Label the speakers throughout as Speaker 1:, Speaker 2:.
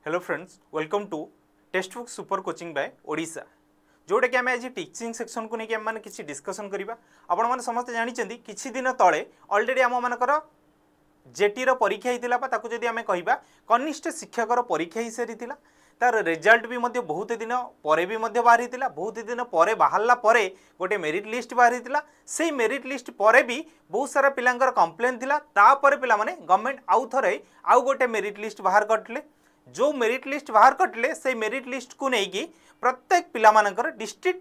Speaker 1: Hello friends, welcome to text book super coaching by Odisha. जोटा कि आम आज टीचिंग सेक्शन को लेकिन आम किसी डिस्कसन करवा। आपण मैंने समस्त जानते किसी दिन तले अलरेडी आम मानकर जेटीर परीक्षा होता जदि आम कह कनिष्ठ शिक्षकर परीक्षा ही सारी तार रिजल्ट भी बहुत दिन पर भी बाहरी बहुत दिन पर बाहरला गोटे मेरिट लिस्ट बाहरी से मेरिट लिस्ट पर भी बहुत सारा पिलांकर कंप्लेन थिला तापर पिला माने गवर्नमेंट आउ थे आउ गोटे मेरिट लिस्ट बाहर करते जो मेरिट लिस्ट बाहर करते से मेरिट लिस्ट को लेकिन प्रत्येक पिला मानकर डिस्ट्रिक्ट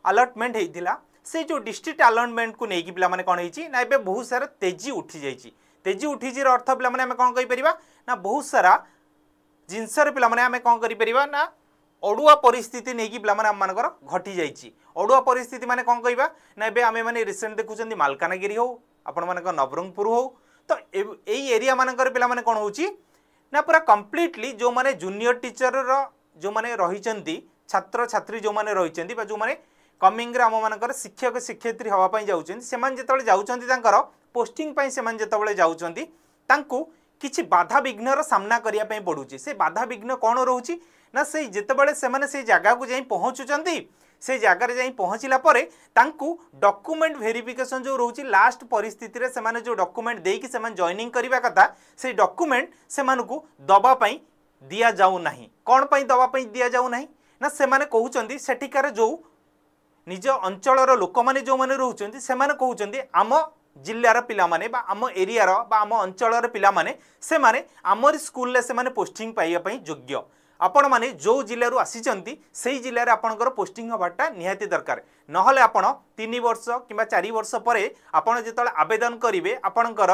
Speaker 1: अलॉटमेंट होता से जो डिस्ट्रिक्ट अलॉटमेंट को लेकिन पिला माने कौन होइछि ना एबे बहुत सारा तेजी उठी जाइछि। तेजी उठी अर्थ पिला माने कौन कहि परिबा ना बहुत सारा जिनसर पिला माने आमे कौन करि परिबा ना अड़ुआ परिस्थिति नहीं कि पिला माने आम मानकर घटी जाइछि। अड़ुआ परिस्थिति माने कौन कहबा ना एबे आमे माने रिसेंट देखुचंदी मालकानगिरी हो आपण मानकर नवरंगपुर हो तो एई एरिया मानकर पिला माने कौन होछि ना पूरा कंप्लीटली जो माने जूनियर टीचर जो माने रहिचंती छात्र छात्री जो माने रहिचंती बा जो माने कमिंग रे आम मानकर शिक्षक शिक्षयित्री हवा पई जाउचंती सेमान जेतबळे जाउचंती तांकर पोस्टिंग पई सेमान जेतबळे जाउचंती तांकू किछि बाधा विघ्नर सामना करिया पई पडुची। से बाधा विघ्न कोन रहउची ना से जेतबळे सेमाने से जगह को जाई पहुंचुचंती से जगार जाई पहुँचला परे तांकू डॉक्यूमेंट वेरिफिकेशन जो रोची लास्ट परिस्थिति रे सेमाने जो डॉक्यूमेंट देकी सेमान जॉइनिंग करिवा कथा से डॉक्यूमेंट सेमानकू दबा पई दिया जाऊ नाही। कोन पई दबा पई दिया जाऊ नाही ना सेमाने कहउचंती सेठिकार जो निज अंचलर लोक माने जो माने रहउचंती सेमाने कहउचंती आम जिल्लार पिला माने बा आम एरियार बा आम अंचलर पिला माने से माने आमर स्कूल ले से माने पोस्टिंग पाइया पई योग्य। आपण माने जो जिल्ला रु आसीचंती सेही जिल्ला रे आपनकर पोस्टिंग हबाटा निहाती दरकार नहले आपण 3 वर्ष किंबा 4 वर्ष परे आपण जेतळे आवेदन करिवे आपनकर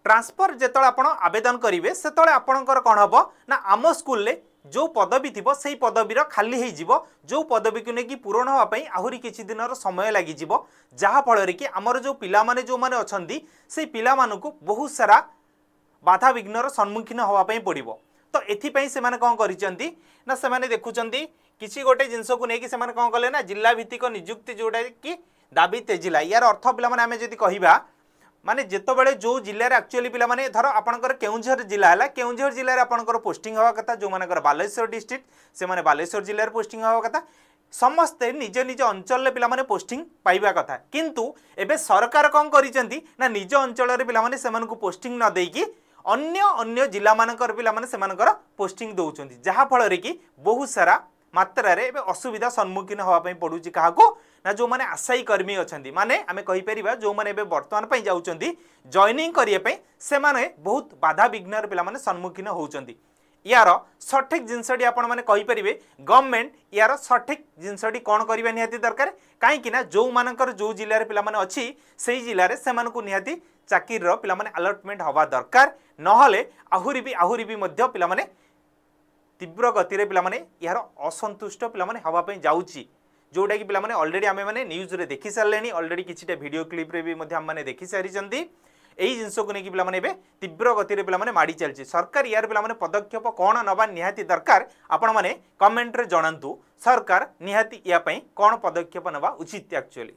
Speaker 1: ट्रांसफर जेतळे आपण आवेदन करिवे सेतळे आपनकर कोन हबो ना आम स्कूल ले जो पदवी थिबो सेही पदवीर खाली हेई जिवो जो पदवी को नेकी पूरण हवा पई आहुरी किछि दिनर समय लागि जिवो जहा फल रे कि हमर जो पिला माने जो माने अछंती सेही पिला मानकू बहुत सारा बाधा विघ्नर सम्मुखीन हवा पई पड़िबो। तो एथिपाई से माने कौन करिसेंती ना से माने देखुचंती किछि गोटे जिंस को नेकी से माने कौन कले ना जिला भित्तिक नियुक्ति जोडा कि दाबी तेजिला यार अर्थ पिला माने आमे जदि कहिबा माने जेतबेले जो जिल्ला रे एक्चुअली पिला माने धर आपनकर केउंझर जिला हला केउंझर जिल्ला रे आपनकर पोस्टिंग हवा कथा जो मानकर बालेश्वर डिस्ट्रिक्ट से माने बालेश्वर जिल्ला रे पोस्टिंग हवा कथा समस्ते निज निज अंचल रे पिला माने पोस्टिंग पाइबा कथा किंतु एबे सरकार कौन करिसेंती ना निज अंचल रे पिला माने सेमानकू पोस्टिंग न देकी अन्य अन्य जिला मानकर पिला माने सेमानकर पोस्टिंग दउचंती जहा फल रे कि बहुत सारा मात्रा रे असुविधा सम्मुखीन हवा पई पडुची काहाको ना जो माने आशायी कर्मी अछंती माने आमे कहि परिबा जो माने एबे वर्तमान पई जाउचंती जॉइनिंग करिया पई से माने बहुत बाधा विघ्नर पिला माने सम्मुखीन होउचंती। यार सठिक जिनसडी आपण माने कहि परिबे गवर्नमेंट यार सठिक जिनसडी कोन करिबा निहाती दरकार काहे कि ना जो मानकर जो जिल्ला रे पिला माने अछि सेही जिल्ला रे सेमानकू निहाती चाकिर रो पिला माने अलॉटमेंट हवा दरकार नहले आहुरी भी मध्य पिला माने तीव्र गति रे पिला माने यार असंतुष्ट पिला माने हवा पई जाउची जोटा कि पिला माने ऑलरेडी आमे माने न्यूज रे देखि सारलेनी ऑलरेडी किछिटा वीडियो क्लिप रे भी मध्य हम माने देखि सारिचंती एही जिंस को नेकी पिला माने बे तीव्र गति रे पिला माने माडी चलची सरकार यार पिला माने पदक्षेप कोन नबा निहाती दरकार आपण माने कमेंट रे जणांतु सरकार निहाती या पई कोन पदक्षेप नबा उचित एक्चुअली।